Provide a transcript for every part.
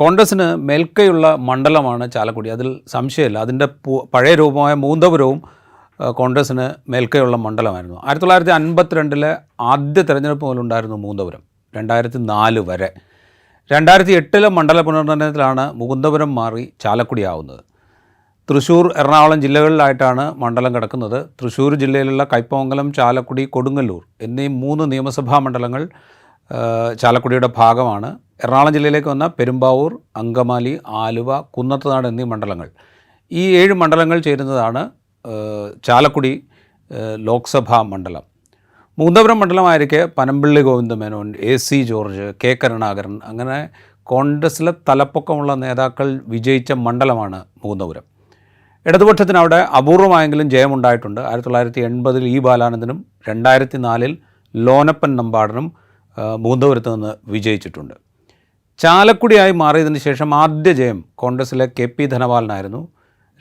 കോൺഗ്രസ്സിന് മേൽക്കൈയുള്ള മണ്ഡലമാണ് ചാലക്കുടി. അതിൽ സംശയമില്ല. അതിൻ്റെ പഴയ രൂപമായ മൂന്തപുരവും കോൺഗ്രസ്സിന് മേൽക്കൈയുള്ള മണ്ഡലമായിരുന്നു. 1952 ആദ്യ തെരഞ്ഞെടുപ്പ് മുതലുണ്ടായിരുന്നു മൂന്തപുരം, 2004 വരെ. 2008 മണ്ഡല പുനർനിർണയത്തിലാണ് മൂന്തപുരം മാറി ചാലക്കുടി ആവുന്നത്. തൃശ്ശൂർ, എറണാകുളം ജില്ലകളിലായിട്ടാണ് മണ്ഡലം കിടക്കുന്നത്. തൃശ്ശൂർ ജില്ലയിലുള്ള കയ്പമംഗലം, ചാലക്കുടി, കൊടുങ്ങല്ലൂർ എന്നീ 3 നിയമസഭാ മണ്ഡലങ്ങൾ ചാലക്കുടിയുടെ ഭാഗമാണ്. എറണാകുളം ജില്ലയിലേക്ക് വന്ന പെരുമ്പാവൂർ, അങ്കമാലി, ആലുവ, കുന്നത്തുനാട് എന്നീ മണ്ഡലങ്ങൾ. ഈ 7 മണ്ഡലങ്ങൾ ചേരുന്നതാണ് ചാലക്കുടി ലോക്സഭാ മണ്ഡലം. മൂന്തപുരം മണ്ഡലമായിരിക്കെ Panampilly Govinda Menon, AC George, K Karunakaran അങ്ങനെ കോൺഗ്രസ്സിലെ തലപ്പൊക്കമുള്ള നേതാക്കൾ വിജയിച്ച മണ്ഡലമാണ് മൂന്തപുരം. ഇടതുപക്ഷത്തിന് അവിടെ അപൂർവമായെങ്കിലും ജയമുണ്ടായിട്ടുണ്ട്. 1980 E ബാലാനന്ദനും 2004 ലോനപ്പൻ നമ്പാടനും മൂന്തപുരത്ത് നിന്ന് വിജയിച്ചിട്ടുണ്ട്. ചാലക്കുടിയായി മാറിയതിന് ശേഷം ആദ്യ ജയം കോൺഗ്രസ്സിലെ KP ധനപാലനായിരുന്നു.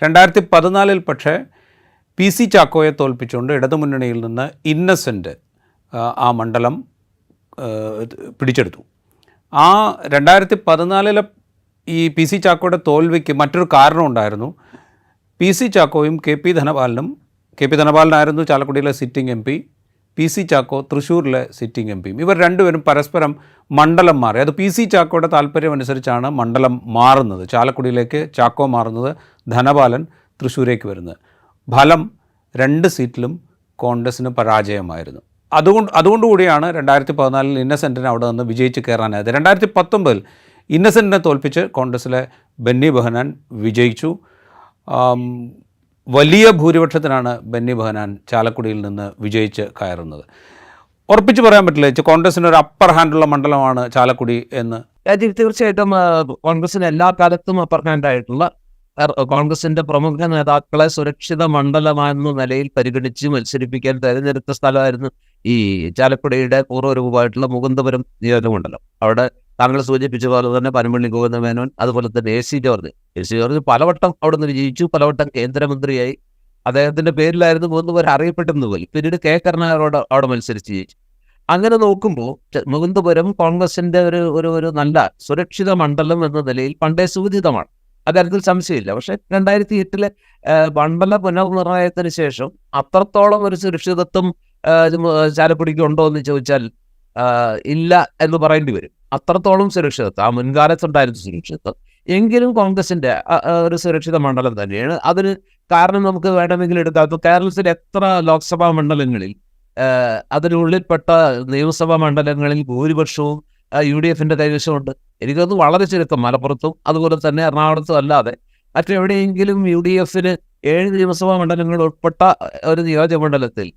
2014 പക്ഷേ PC ചാക്കോയെ തോൽപ്പിച്ചുകൊണ്ട് ഇടതുമുന്നണിയിൽ നിന്ന് ഇന്നസെൻ്റ് ആ മണ്ഡലം പിടിച്ചെടുത്തു. ആ 2014 ഈ PC ചാക്കോയുടെ തോൽവിക്ക് മറ്റൊരു കാരണമുണ്ടായിരുന്നു. PC ചാക്കോയും KP ധനപാലനായിരുന്നു ചാലക്കുടിയിലെ സിറ്റിംഗ് MP, PC ചാക്കോ തൃശ്ശൂരിലെ സിറ്റിംഗ് MP. ഇവർ രണ്ടുപേരും പരസ്പരം മണ്ഡലം മാറി. അത് PC ചാക്കോയുടെ താല്പര്യമനുസരിച്ചാണ് മണ്ഡലം മാറുന്നത്. ചാലക്കുടിയിലേക്ക് ചാക്കോ മാറുന്നത്, ധനപാലൻ തൃശ്ശൂരേക്ക് വരുന്നത്. ഫലം 2 സീറ്റിലും കോൺഗ്രസ്സിന് പരാജയമായിരുന്നു. അതുകൊണ്ടുകൂടിയാണ് 2014 ഇന്നസെൻറ്റിനെ അവിടെ നിന്ന് വിജയിച്ച് കയറാനായത്. 2019 ഇന്നസെൻറ്റിനെ തോൽപ്പിച്ച് കോൺഗ്രസ്സിലെ ബെന്നി ബെഹനാൻ വിജയിച്ചു. വലിയ ഭൂരിപക്ഷത്തിനാണ് ബെന്നി ബെഹനാൻ ചാലക്കുടിയിൽ നിന്ന് വിജയിച്ച് കയറുന്നത്. ഉറപ്പിച്ച് പറയാൻ പറ്റില്ല കോൺഗ്രസ്സിന് ഒരു അപ്പർ ഹാൻഡുള്ള മണ്ഡലമാണ് ചാലക്കുടി എന്ന്. തീർച്ചയായിട്ടും കോൺഗ്രസിന് എല്ലാ കാലത്തും അപ്പർ ഹാൻഡായിട്ടുള്ള കോൺഗ്രസിന്റെ പ്രമുഖ നേതാക്കളെ സുരക്ഷിത മണ്ഡലമെന്ന നിലയിൽ പരിഗണിച്ച് മത്സരിപ്പിക്കാൻ തെരഞ്ഞെടുത്ത സ്ഥലമായിരുന്നു ഈ ചാലക്കുടിയുടെ പൂർവ്വരൂപമായിട്ടുള്ള മുകുന്ദപുരം നിയോജകമണ്ഡലം. അവിടെ താങ്കൾ സൂചിപ്പിച്ച പോലെ തന്നെ പനമ്പിള്ളി ഗോവിന്ദമേനോൻ, അതുപോലെ തന്നെ AC ജോർജ് പലവട്ടം അവിടെ നിന്ന് വിജയിച്ചു, പലവട്ടം കേന്ദ്രമന്ത്രിയായി. അദ്ദേഹത്തിന്റെ പേരിലായിരുന്നു മുകുന്ദപുരം അറിയപ്പെട്ടെന്ന് പോലും. പിന്നീട് K കരുണാകരനോട് അവിടെ മത്സരിച്ച് ജയിച്ചു. അങ്ങനെ നോക്കുമ്പോൾ മുകുന്ദപുരം കോൺഗ്രസിന്റെ ഒരു നല്ല സുരക്ഷിത മണ്ഡലം എന്ന നിലയിൽ പണ്ടേ സൂചിതമാണ്. അക്കാര്യത്തിൽ സംശയമില്ല. പക്ഷേ 2008 മണ്ഡല പുനർനിർണയത്തിന് ശേഷം അത്രത്തോളം ഒരു സുരക്ഷിതത്വം ചാലക്കുടിക്ക് ഉണ്ടോ എന്ന് ചോദിച്ചാൽ ഇല്ല എന്ന് പറയേണ്ടി വരും. അത്രത്തോളം സുരക്ഷിതത്വം ആ മുൻകാലത്തുണ്ടായിരുന്ന സുരക്ഷിതത്വം എങ്കിലും കോൺഗ്രസിന്റെ ഒരു സുരക്ഷിത മണ്ഡലം തന്നെയാണ്. അതിന് കാരണം നമുക്ക് വേണമെങ്കിൽ എടുക്കാം. ഇപ്പോൾ കേരളത്തിലെ എത്ര ലോക്സഭാ മണ്ഡലങ്ങളിൽ അതിനുള്ളിൽപ്പെട്ട നിയമസഭാ മണ്ഡലങ്ങളിൽ ഭൂരിപക്ഷവും UDFന്റെ കൈവശമുണ്ട്. എനിക്കൊന്ന് വളരെ ചുരുക്കം മലപ്പുറത്തും അതുപോലെ തന്നെ എറണാകുളത്തും അല്ലാതെ മറ്റെവിടെയെങ്കിലും UDFന് 7 നിയമസഭാ മണ്ഡലങ്ങൾ ഉൾപ്പെട്ട ഒരു നിയോജകമണ്ഡലത്തിൽ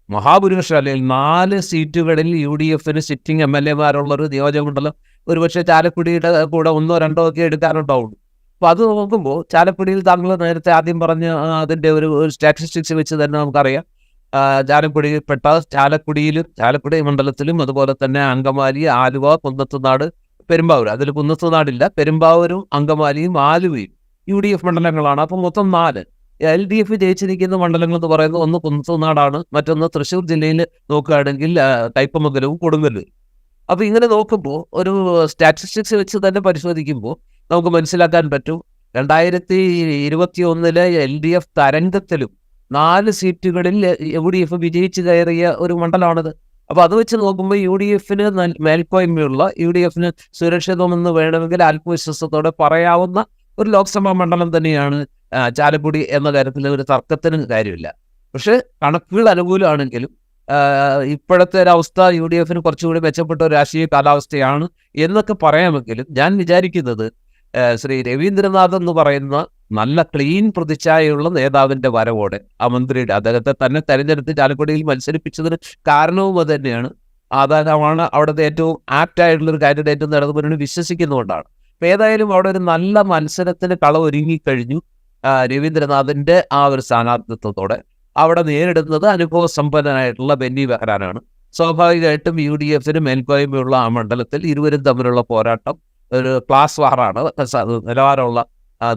മഹാഭൂരിപക്ഷം അല്ലെങ്കിൽ 4 സീറ്റുകളിൽ UDFന് സിറ്റിംഗ് MLA-മാരുള്ളൊരു നിയോജകമണ്ഡലം ഒരുപക്ഷെ ചാലക്കുടിയുടെ കൂടെ 1 2 ഒക്കെ എടുക്കാനുണ്ടാവുള്ളൂ. അപ്പോൾ അത് നോക്കുമ്പോൾ ചാലക്കുടിയിൽ താങ്കൾ നേരത്തെ ആദ്യം പറഞ്ഞ അതിൻ്റെ ഒരു സ്റ്റാറ്റിസ്റ്റിക്സ് വെച്ച് തന്നെ നമുക്കറിയാം ചാലക്കുടിയിൽപ്പെട്ട ചാലക്കുടി മണ്ഡലത്തിലും അതുപോലെ തന്നെ അങ്കമാലി, ആലുവ, കുന്നത്തുനാട്, പെരുമ്പാവൂർ. അതിൽ കുന്നത്തുനാടില്ല. പെരുമ്പാവൂരും അങ്കമാലിയും ആലുവയും UDF മണ്ഡലങ്ങളാണ്. അപ്പം മൊത്തം 4. LDF ജയിച്ചിരിക്കുന്ന മണ്ഡലങ്ങൾ എന്ന് പറയുന്നത് ഒന്ന് കുന്നത്തുനാടാണ്, മറ്റൊന്ന് തൃശ്ശൂർ ജില്ലയിൽ നോക്കുകയാണെങ്കിൽ കയ്പമംഗലവും കൊടുങ്ങല്ലൂരും. അപ്പോൾ ഇങ്ങനെ നോക്കുമ്പോൾ ഒരു സ്റ്റാറ്റിസ്റ്റിക്സ് വെച്ച് തന്നെ പരിശോധിക്കുമ്പോൾ നമുക്ക് മനസ്സിലാക്കാൻ പറ്റും 2021 LDF തരംഗത്തിലും 4 സീറ്റുകളിൽ UDF വിജയിച്ച് കയറിയ ഒരു മണ്ഡലമാണിത്. അപ്പോൾ അത് വെച്ച് നോക്കുമ്പോൾ UDFന് മേൽക്കോയ്മയുള്ള, UDFന് സുരക്ഷിതമെന്ന് വേണമെങ്കിൽ ആത്മവിശ്വാസത്തോടെ പറയാവുന്ന ഒരു ലോക്സഭാ മണ്ഡലം തന്നെയാണ് ചാലക്കുടി എന്ന കാര്യത്തിൽ ഒരു തർക്കത്തിന് കാര്യമില്ല. പക്ഷേ കണക്കുകൾ അനുകൂലമാണെങ്കിലും ഇപ്പോഴത്തെ ഒരവസ്ഥ UDFന് കുറച്ചുകൂടി മെച്ചപ്പെട്ട ഒരു രാഷ്ട്രീയ കാലാവസ്ഥയാണ് എന്നൊക്കെ പറയാമെങ്കിലും ഞാൻ വിചാരിക്കുന്നത് ശ്രീ രവീന്ദ്രനാഥ് എന്ന് പറയുന്ന നല്ല ക്ലീൻ പ്രതിച്ഛായയുള്ള നേതാവിൻ്റെ വരവോടെ ആ മന്ത്രിയുടെ അദ്ദേഹത്തെ തന്നെ തെരഞ്ഞെടുത്ത് ചാലക്കുടിയിൽ മത്സരിപ്പിച്ചതിന് കാരണവും അത് തന്നെയാണ്. അതാണ് അവിടുത്തെ ഏറ്റവും ആപ്റ്റായിട്ടുള്ളൊരു കാൻഡിഡേറ്റ് എന്ന് ഇടതുമുന്നണി വിശ്വസിക്കുന്നതുകൊണ്ടാണ്. അപ്പോൾ ഏതായാലും അവിടെ ഒരു നല്ല മത്സരത്തിന് ഒരുങ്ങിക്കഴിഞ്ഞു. രവീന്ദ്രനാഥിൻ്റെ ആ ഒരു സ്ഥാനാർത്ഥിത്വത്തോടെ അവിടെ നേരിടുന്നത് അനുഭവസമ്പന്നനായിട്ടുള്ള ബെന്നി ബെഹനാനാണ്. സ്വാഭാവികമായിട്ടും UDFന് മേൽക്കോയ്മയുള്ള ആ മണ്ഡലത്തിൽ ഇരുവരും തമ്മിലുള്ള പോരാട്ടം ഒരു ക്ലാസ് വാറാണ്. നിലവാരമുള്ള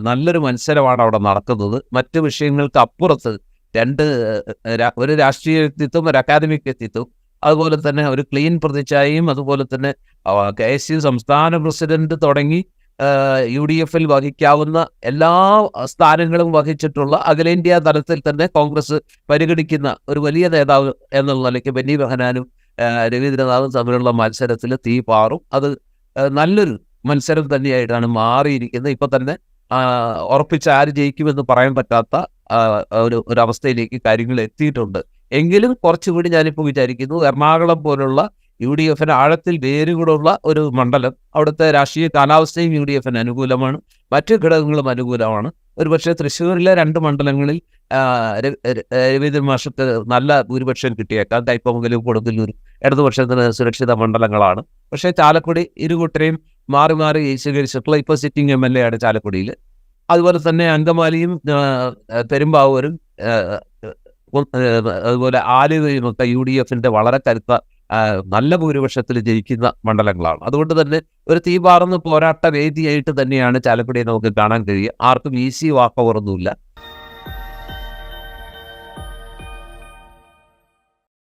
നല്ലൊരു മത്സരമാണ് അവിടെ നടക്കുന്നത്. മറ്റു വിഷയങ്ങൾക്ക് അപ്പുറത്ത് ഒരു രാഷ്ട്രീയ വ്യക്തിത്വം, ഒരു അക്കാദമിക് വ്യക്തിത്വം, അതുപോലെ തന്നെ ഒരു ക്ലീൻ പ്രതിച്ഛായയും അതുപോലെ തന്നെ KSU സംസ്ഥാന പ്രസിഡന്റ് തുടങ്ങി UDF-ൽ വഹിക്കാവുന്ന എല്ലാ സ്ഥാനങ്ങളും വഹിച്ചിട്ടുള്ള അഖിലേന്ത്യാ തലത്തിൽ തന്നെ കോൺഗ്രസ് പരിഗണിക്കുന്ന ഒരു വലിയ നേതാവ് എന്നുള്ള നിലയ്ക്ക് ബെന്നി ബെഹനാനും രവീന്ദ്രനാഥും തമ്മിലുള്ള മത്സരത്തിൽ തീ പാറും. അത് നല്ലൊരു മത്സരം തന്നെയായിട്ടാണ് മാറിയിരിക്കുന്നത്. ഇപ്പം തന്നെ ഉറപ്പിച്ച് ആര് ജയിക്കുമെന്ന് പറയാൻ പറ്റാത്ത ഒരു അവസ്ഥയിലേക്ക് കാര്യങ്ങൾ എത്തിയിട്ടുണ്ട്. എങ്കിലും കുറച്ചുകൂടി ഞാനിപ്പോൾ വിചാരിക്കുന്നു, എറണാകുളം പോലുള്ള UDF-ന് ആഴത്തിൽ വേരുകളുള്ള ഒരു മണ്ഡലം, അവിടുത്തെ രാഷ്ട്രീയ കാലാവസ്ഥയും UDF-ന് അനുകൂലമാണ്, മറ്റു ഘടകങ്ങളും അനുകൂലമാണ്. ഒരുപക്ഷെ തൃശ്ശൂരിലെ 2 മണ്ഡലങ്ങളിൽ രവീന്ദ്രൻ മാഷക്ക് നല്ല ഭൂരിപക്ഷം കിട്ടിയേക്കാം. കയ്പമംഗലവും കൊടുങ്ങല്ലൂരും ഇടതുപക്ഷത്തിന് സുരക്ഷിത മണ്ഡലങ്ങളാണ്. പക്ഷേ ചാലക്കുടി ഇരുകൂട്ടരെയും മാറി മാറി സ്വീകരിച്ചിട്ടുള്ള ഇപ്പോൾ സിറ്റിംഗ് MLA ആണ് ചാലക്കുടിയിൽ. അതുപോലെ തന്നെ അങ്കമാലിയും പെരുമ്പാവൂരും അതുപോലെ ആലുവയും ഒക്കെ UDF-ന്റെ വളരെ കരുത്ത നല്ല ഭൂരിപക്ഷത്തിൽ ജയിക്കുന്ന മണ്ഡലങ്ങളാണ്. അതുകൊണ്ട് തന്നെ ഒരു തീപാറുന്ന പോരാട്ട വേദിയായിട്ട് തന്നെയാണ് ചാലക്കുടിയെ നമുക്ക് കാണാൻ കഴിയുക. ആർക്കും ഈസി വാക്ക് ഓവറൊന്നുമില്ല.